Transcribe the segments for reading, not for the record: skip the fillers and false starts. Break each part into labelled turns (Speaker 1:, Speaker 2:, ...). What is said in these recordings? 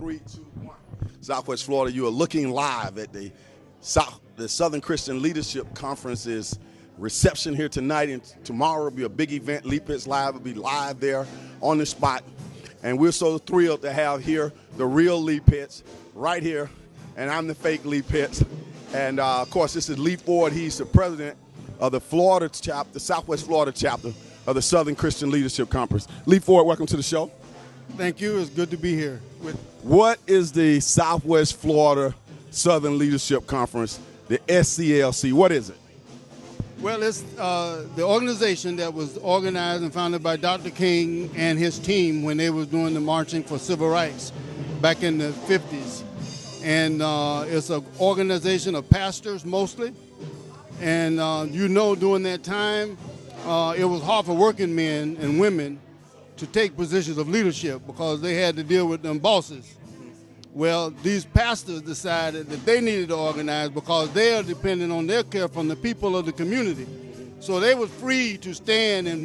Speaker 1: 3, 2, 1. Southwest Florida, you are looking live at the Southern Christian Leadership Conference's reception here tonight, and tomorrow will be a big event. Lee Pitts Live will be live there on the spot, and we're so thrilled to have here the real Lee Pitts right here, and I'm the fake Lee Pitts. And of course, this is Lee Ford. He's the president of the Florida chapter, the Southwest Florida chapter of the Southern Christian Leadership Conference. Lee Ford, welcome to the show.
Speaker 2: Thank you. It's good to be here.
Speaker 1: What is the Southwest Florida Southern Leadership Conference, the SCLC? What is it?
Speaker 2: Well, it's the organization that was organized and founded by Dr. King and his team when they was doing the marching for civil rights back in the 50s. And it's an organization of pastors mostly. And during that time, it was hard for working men and women to take positions of leadership because they had to deal with them bosses. Well, these pastors decided that they needed to organize because they are dependent on their care from the people of the community. So they were free to stand and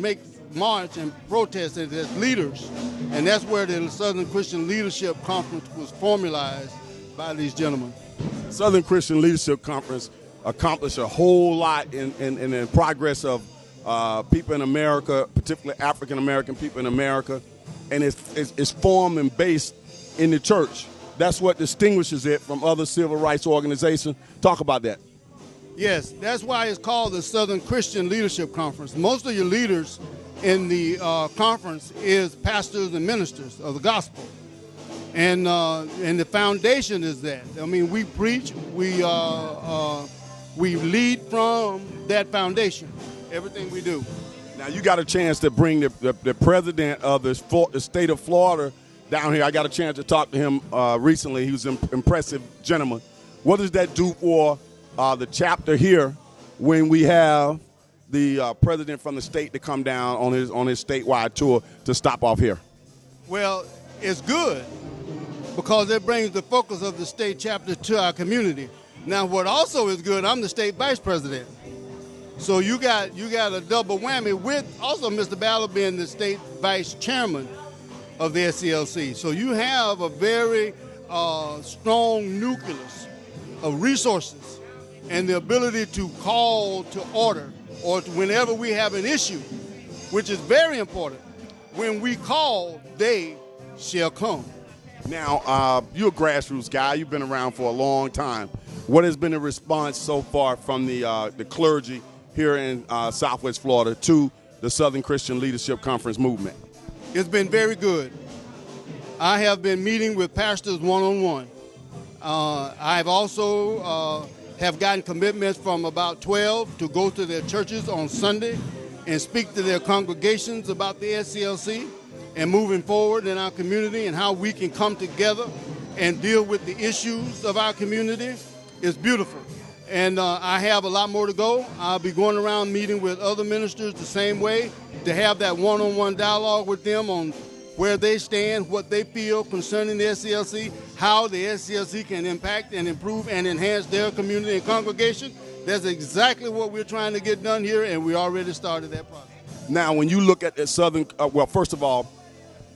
Speaker 2: march and protest as leaders. And that's where the Southern Christian Leadership Conference was formalized by these gentlemen.
Speaker 1: Southern Christian Leadership Conference accomplished a whole lot in the progress of people in America, particularly African-American people in America, and it's formed and based in the church. That's what distinguishes it from other civil rights organizations. Talk about that.
Speaker 2: Yes, that's why it's called the Southern Christian Leadership Conference. Most of your leaders in the conference is pastors and ministers of the gospel. And the foundation is that. I mean, we preach, we lead from that foundation, everything we do.
Speaker 1: Now, you got a chance to bring the president of the state of Florida down here. I got a chance to talk to him recently. He was an impressive gentleman. What does that do for the chapter here when we have the president from the state to come down on his statewide tour to stop off here?
Speaker 2: Well, it's good because it brings the focus of the state chapter to our community. Now, what also is good, I'm the state vice president. So you got a double whammy with also Mr. Ballard being the state vice chairman of the SCLC. So you have a very strong nucleus of resources and the ability to call to order or whenever we have an issue, which is very important. When we call, they shall come.
Speaker 1: Now, you're a grassroots guy. You've been around for a long time. What has been the response so far from the clergy here in Southwest Florida to the Southern Christian Leadership Conference movement?
Speaker 2: It's been very good. I have been meeting with pastors one-on-one. I've also have gotten commitments from about 12 to go to their churches on Sunday and speak to their congregations about the SCLC and moving forward in our community and how we can come together and deal with the issues of our community. It's beautiful. And I have a lot more to go. I'll be going around meeting with other ministers the same way to have that one-on-one dialogue with them on where they stand, what they feel concerning the SCLC, how the SCLC can impact and improve and enhance their community and congregation. That's exactly what we're trying to get done here, and we already started that process.
Speaker 1: Now, when you look at the Southern, well, first of all,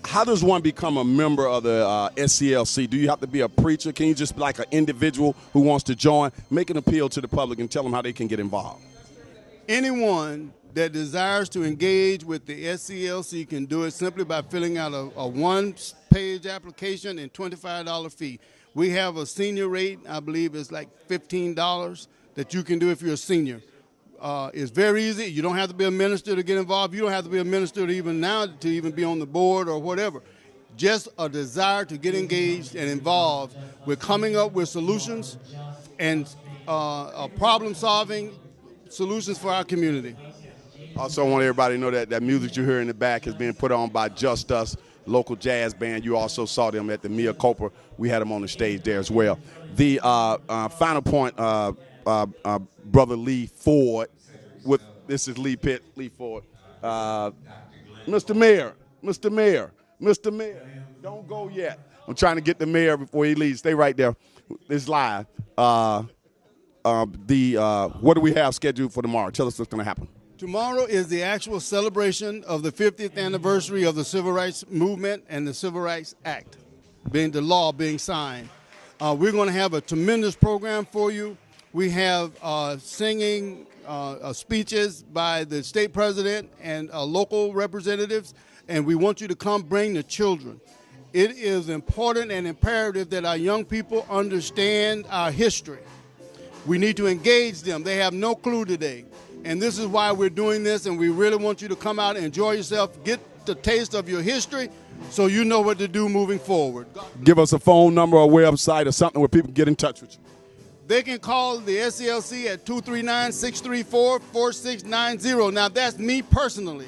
Speaker 1: how does one become a member of the SCLC? Do you have to be a preacher? Can you just be like an individual who wants to join? Make an appeal to the public and tell them how they can get involved.
Speaker 2: Anyone that desires to engage with the SCLC can do it simply by filling out a one-page application and $25 fee. We have a senior rate, I believe it's like $15 that you can do if you're a senior. It's very easy. You don't have to be a minister to get involved. You don't have to be a minister to even be on the board or whatever. Just a desire to get engaged and involved with coming up with solutions and problem-solving solutions for our community.
Speaker 1: Also, I want everybody to know that that music you hear in the back is being put on by Just Us, local jazz band. You also saw them at the Mia Copa. We had them on the stage there as well. The final point, Brother Lee Ford, this is Lee Pitt, Lee Ford. Mr. Mayor, don't go yet. I'm trying to get the mayor before he leaves. Stay right there. It's live. What do we have scheduled for tomorrow? Tell us what's going to happen.
Speaker 2: Tomorrow is the actual celebration of the 50th anniversary of the Civil Rights Movement and the Civil Rights Act. the law being signed. We're going to have a tremendous program for you. We have singing speeches by the state president and local representatives, and we want you to come bring the children. It is important and imperative that our young people understand our history. We need to engage them. They have no clue today. And this is why we're doing this, and we really want you to come out and enjoy yourself, get the taste of your history so you know what to do moving forward.
Speaker 1: Give us a phone number or website or something where people can get in touch with you.
Speaker 2: They can call the SCLC at 239-634-4690. Now, that's me personally,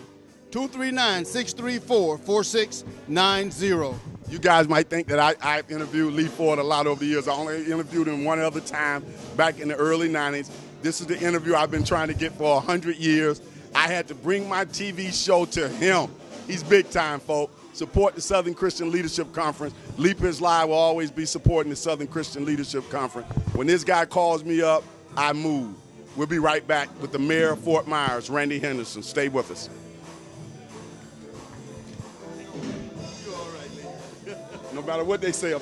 Speaker 2: 239-634-4690.
Speaker 1: You guys might think that I've interviewed Lee Ford a lot over the years. I only interviewed him one other time back in the early 90s. This is the interview I've been trying to get for 100 years. I had to bring my TV show to him. He's big time, folk. Support the Southern Christian Leadership Conference. Leapers Live will always be supporting the Southern Christian Leadership Conference. When this guy calls me up, I move. We'll be right back with the Mayor of Fort Myers, Randy Henderson. Stay with us. No matter what they say about